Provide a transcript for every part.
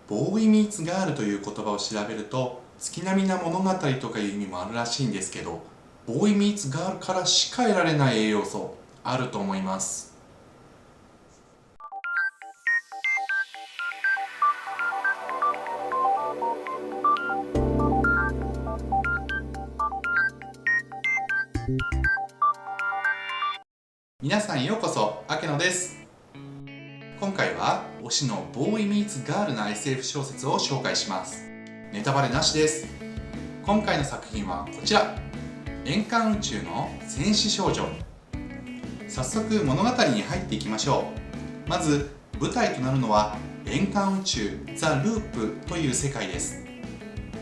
ボーイミーツガールという言葉を調べると月並みな物語とかいう意味もあるらしいんですけど、ボーイミーツガールからしか得られない栄養素あると思います。皆さんようこそ、あけのです。今回は推しのボーイミーツガールな SF 小説を紹介します。ネタバレなしです。今回の作品はこちら、円環宇宙の戦士少女。早速物語に入っていきましょう。まず舞台となるのは円環宇宙ザ・ループという世界です。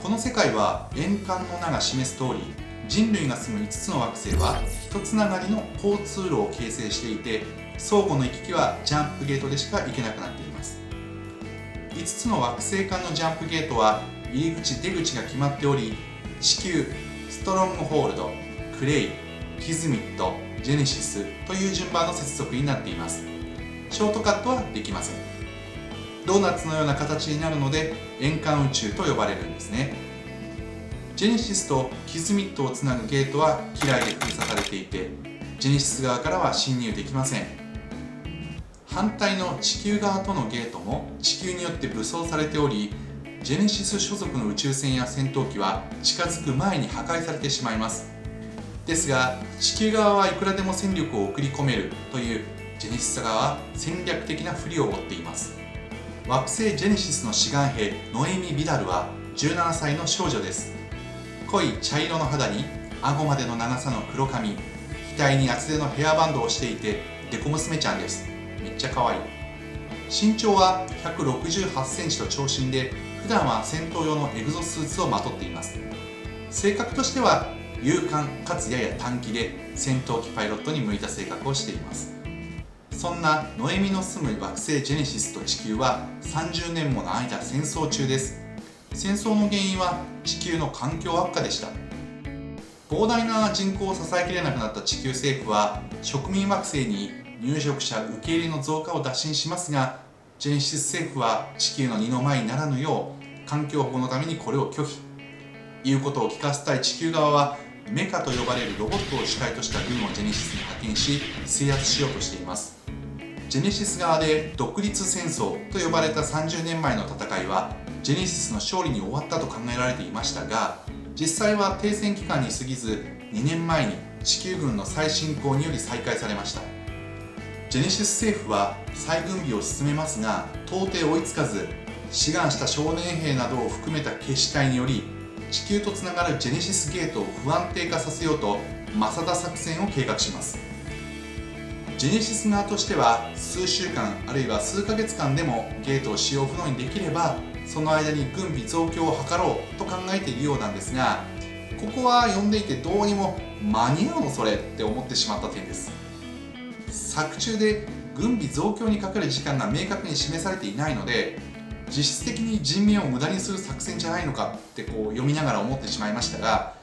この世界は円環の名が示す通り、人類が住む5つの惑星は一つながりの交通路を形成していて、相互の行き来はジャンプゲートでしか行けなくなっています。5つの惑星間のジャンプゲートは入り口出口が決まっており、地球、ストロングホールド、クレイ、キズミット、ジェネシスという順番の接続になっています。ショートカットはできません。ドーナツのような形になるので円環宇宙と呼ばれるんですね。ジェネシスとキズミットをつなぐゲートは機雷で封鎖されていて、ジェネシス側からは侵入できません。反対の地球側とのゲートも地球によって武装されており、ジェネシス所属の宇宙船や戦闘機は近づく前に破壊されてしまいます。ですが地球側はいくらでも戦力を送り込めるというジェネシス側は戦略的な不利を負っています。惑星ジェネシスの志願兵ノエミ・ビダルは17歳の少女です。濃い茶色の肌に顎までの長さの黒髪、額に厚手のヘアバンドをしていてデコ娘ちゃんです。めっちゃ可愛い。身長は168センチと長身で、普段は戦闘用のエグゾスーツをまとっています。性格としては勇敢かつやや短気で、戦闘機パイロットに向いた性格をしています。そんなノエミの住む惑星ジェネシスと地球は30年もの間戦争中です。戦争の原因は地球の環境悪化でした。膨大な人口を支えきれなくなった地球政府は植民惑星に入植者受け入れの増加を打診しますが、ジェネシス政府は地球の二の舞にならぬよう環境保護のためにこれを拒否。言うことを聞かせたい地球側はメカと呼ばれるロボットを主体とした軍をジェネシスに派遣し制圧しようとしています。ジェネシス側で独立戦争と呼ばれた30年前の戦いはジェネシスの勝利に終わったと考えられていましたが、実際は停戦期間に過ぎず2年前に地球軍の再侵攻により再開されました。ジェネシス政府は再軍備を進めますが到底追いつかず、志願した少年兵などを含めた決死隊により地球とつながるジェネシスゲートを不安定化させようとマサダ作戦を計画します。ジェネシス側としては数週間あるいは数ヶ月間でもゲートを使用不能にできれば、その間に軍備増強を図ろうと考えているようなんですが、ここは読んでいてどうにも間に合うのそれって思ってしまった点です。作中で軍備増強にかかる時間が明確に示されていないので、実質的に人命を無駄にする作戦じゃないのかって読みながら思ってしまいましたが、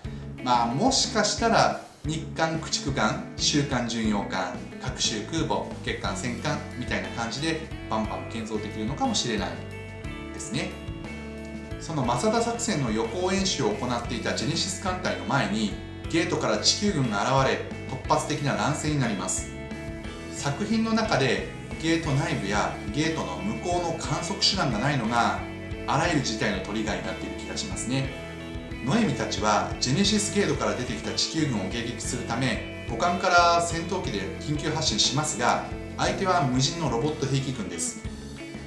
もしかしたら日韓駆逐艦、週艦巡洋艦、各種空母、月艦戦艦みたいな感じでバンバン建造できるのかもしれないですね。そのマサダ作戦の予行演習を行っていたジェネシス艦隊の前にゲートから地球軍が現れ、突発的な乱戦になります。作品の中でゲート内部やゲートの向こうの観測手段がないのがあらゆる事態のトリガーになっている気がしますね。ノエミたちはジェネシスゲートから出てきた地球軍を迎撃するため母艦から戦闘機で緊急発進しますが、相手は無人のロボット兵器軍です。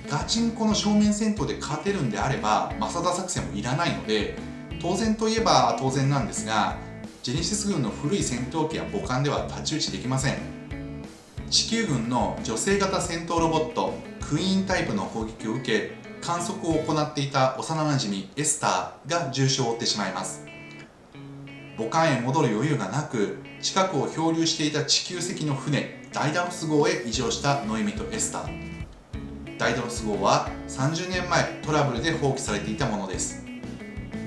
ガチンコの正面戦闘で勝てるんであればマサダ作戦もいらないので、当然といえば当然なんですが、ジェネシス軍の古い戦闘機や母艦では太刀打ちできません。地球軍の女性型戦闘ロボットクイーンタイプの攻撃を受け、観測を行っていた幼なじみエスターが重傷を負ってしまいます。母艦へ戻る余裕がなく、近くを漂流していた地球籍の船ダイダロス号へ移乗したノエミとエスター。ダイダロス号は30年前トラブルで放棄されていたものです。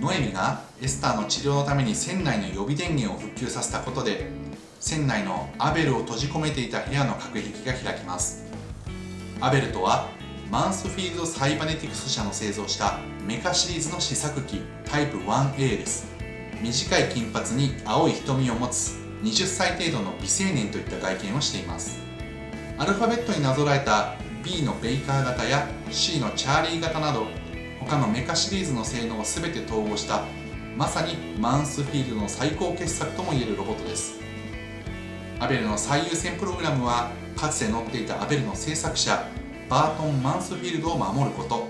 ノエミがエスターの治療のために船内の予備電源を復旧させたことで、船内のアベルを閉じ込めていた部屋の隔壁が開きます。アベルとはマンスフィールド・サイバネティクス社の製造したメカシリーズの試作機タイプ 1A です。短い金髪に青い瞳を持つ20歳程度の美青年といった外見をしています。アルファベットになぞらえた B のベイカー型や C のチャーリー型など他のメカシリーズの性能を全て統合したまさにマンスフィールドの最高傑作ともいえるロボットです。アベルの最優先プログラムはかつて乗っていたアベルの製作者バートン・マンスフィールドを守ること。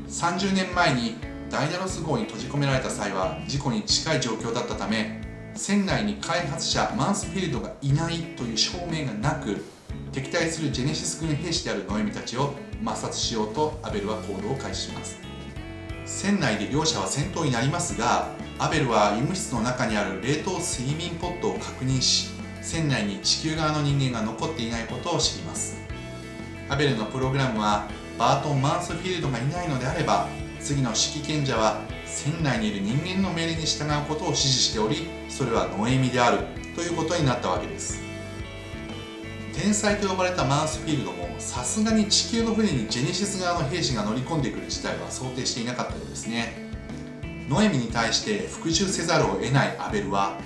30年前にダイダロス号に閉じ込められた際は事故に近い状況だったため船内に開発者マンスフィールドがいないという証明がなく敵対するジェネシス軍兵士であるノエミたちを抹殺しようとアベルは行動を開始します。船内で両者は戦闘になりますがアベルは医務室の中にある冷凍睡眠ポットを確認し船内に地球側の人間が残っていないことを知ります。アベルのプログラムはバートン・マンスフィールドがいないのであれば次の指揮権者は船内にいる人間の命令に従うことを指示しておりそれはノエミであるということになったわけです。天才と呼ばれたマンスフィールドもさすがに地球の船にジェネシス側の兵士が乗り込んでくる事態は想定していなかったようですね。ノエミに対して服従せざるを得ないアベルは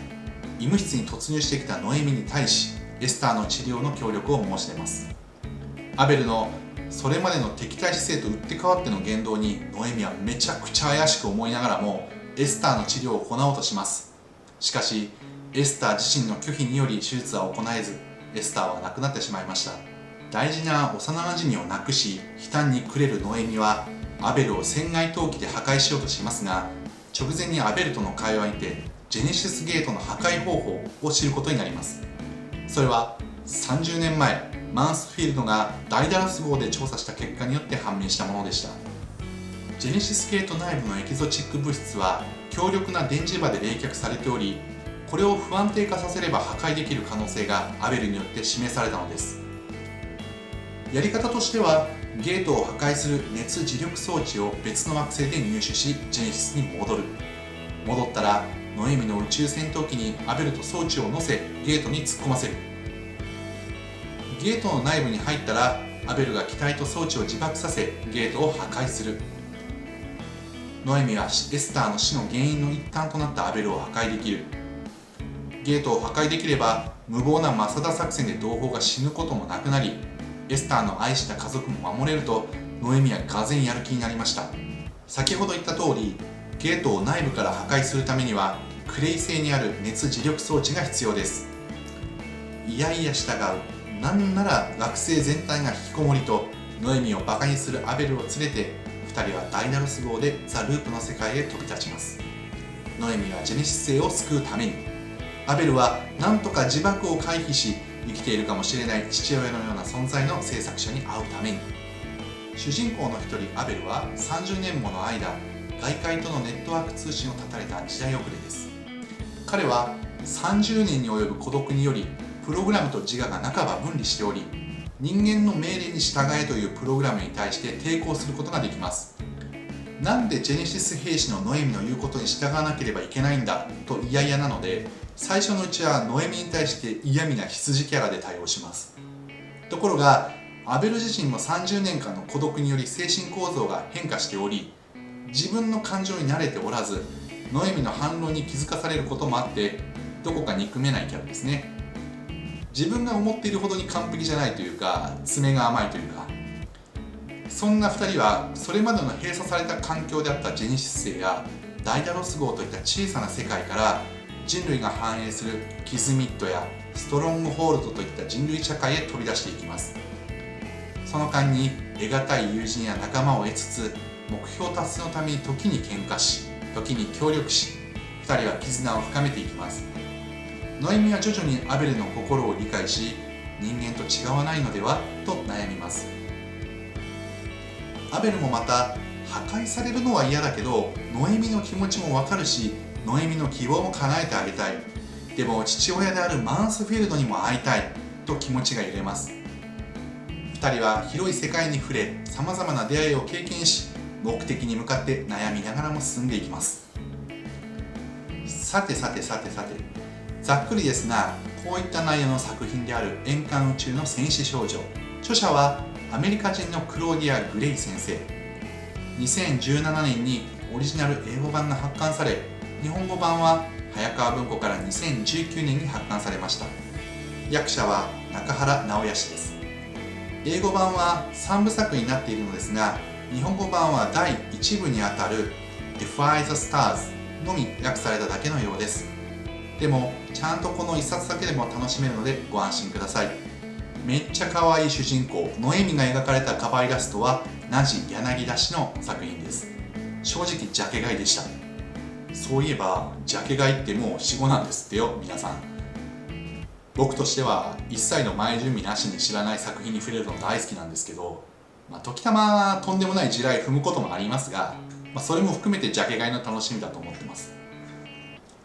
医務室に突入してきたノエミに対しエスターの治療の協力を申し出ます。アベルのそれまでの敵対姿勢と打って変わっての言動にノエミはめちゃくちゃ怪しく思いながらもエスターの治療を行おうとします。しかしエスター自身の拒否により手術は行えずエスターは亡くなってしまいました。大事な幼なじみを亡くし悲嘆に暮れるノエミはアベルを船外投棄で破壊しようとしますが直前にアベルとの会話にてジェネシスゲートの破壊方法を知ることになります。それは30年前マンスフィールドがダイダラス号で調査した結果によって判明したものでした。ジェネシスゲート内部のエキゾチック物質は強力な電磁場で冷却されておりこれを不安定化させれば破壊できる可能性がアベルによって示されたのです。やり方としてはゲートを破壊する熱磁力装置を別の惑星で入手しジェネシスに戻ったらノエミの宇宙戦闘機にアベルと装置を乗せゲートに突っ込ませる。ゲートの内部に入ったらアベルが機体と装置を自爆させゲートを破壊する。ノエミはエスターの死の原因の一端となったアベルを破壊できる。ゲートを破壊できれば無謀なマサダ作戦で同胞が死ぬこともなくなりエスターの愛した家族も守れるとノエミはがぜんやる気になりました。先ほど言った通りゲートを内部から破壊するためにはクレイ星にある熱磁力装置が必要です。いやいや従う。なんなら学生全体が引きこもりとノエミをバカにするアベルを連れて2人はダイダロス号でザ・ループの世界へ飛び立ちます。ノエミはジェネシス星を救うためにアベルはなんとか自爆を回避し生きているかもしれない父親のような存在の制作者に会うために主人公の一人アベルは30年もの間外界とのネットワーク通信を断たれた時代遅れです。彼は30年に及ぶ孤独によりプログラムと自我が半ば分離しており人間の命令に従えというプログラムに対して抵抗することができます。なんでジェネシス兵士のノエミの言うことに従わなければいけないんだと嫌々なので最初のうちはノエミに対して嫌味な羊キャラで対応します。ところがアベル自身も30年間の孤独により精神構造が変化しており自分の感情に慣れておらずノエミの反論に気づかされることもあってどこか憎めないキャラですね。自分が思っているほどに完璧じゃないというか爪が甘いというかそんな2人はそれまでの閉鎖された環境であったジェネシス星やダイダロス号といった小さな世界から人類が繁栄するキズミッドやストロングホールドといった人類社会へ飛び出していきます。その間に得難い友人や仲間を得つつ目標達成のために時に喧嘩し時に協力し2人は絆を深めていきます。ノエミは徐々にアベルの心を理解し人間と違わないのではと悩みます。アベルもまた破壊されるのは嫌だけどノエミの気持ちもわかるしノエミの希望も叶えてあげたい。でも父親であるマンスフィールドにも会いたいと気持ちが揺れます。2人は広い世界に触れさまざまな出会いを経験し目的に向かって悩みながらも進んでいきます。さてざっくりですがこういった内容の作品である円環宇宙の戦士少女著者はアメリカ人のクローディア・グレイ先生。2017年にオリジナル英語版が発刊され、日本語版は早川文庫から2019年に発刊されました。訳者は中原直哉氏です。英語版は3部作になっているのですが、日本語版は第1部にあたる Defy the Stars のみ訳されただけのようです。でもちゃんとこの1冊だけでも楽しめるのでご安心ください。めっちゃ可愛い主人公ノエミが描かれたカバーイラストはナジ柳田氏の作品です。正直ジャケ買いでした。そういえばジャケ買いってもう死語なんですってよ皆さん。僕としては一切の前準備なしに知らない作品に触れるの大好きなんですけど、時たまとんでもない地雷踏むこともありますが、それも含めてジャケ買いの楽しみだと思ってます。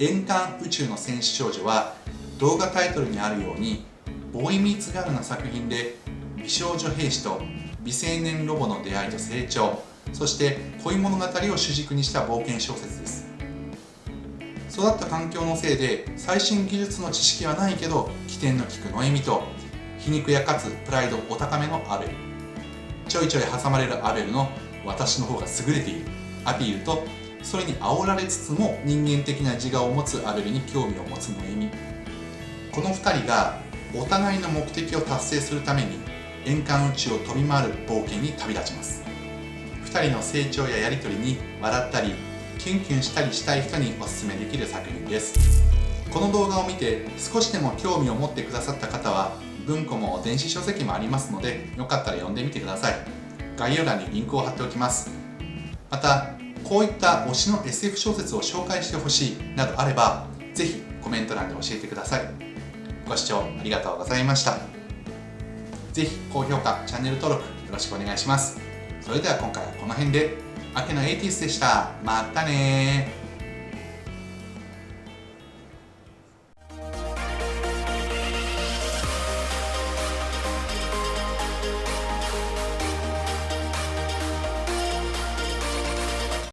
円環宇宙の戦士少女は動画タイトルにあるようにボーイミーツガールな作品で、美少女兵士と美青年ロボの出会いと成長、そして恋物語を主軸にした冒険小説です。育った環境のせいで最新技術の知識はないけど起点の利くノエミと、皮肉やかつプライドお高めのアベル、ちょいちょい挟まれるアベルの私の方が優れているアピールと、それに煽られつつも人間的な自我を持つアベルに興味を持つノエミ。この2人がお互いの目的を達成するために円環宇宙を飛び回る冒険に旅立ちます。2人の成長ややり取りに笑ったりキュンキュンしたりしたい人におすすめできる作品です。この動画を見て少しでも興味を持ってくださった方は、文庫も電子書籍もありますので、よかったら読んでみてください。概要欄にリンクを貼っておきます。またこういった推しの SF 小説を紹介してほしいなどあれば、ぜひコメント欄で教えてください。ご視聴ありがとうございました。ぜひ高評価、チャンネル登録よろしくお願いします。それでは今回はこの辺で。明野エイティスでした。またねー。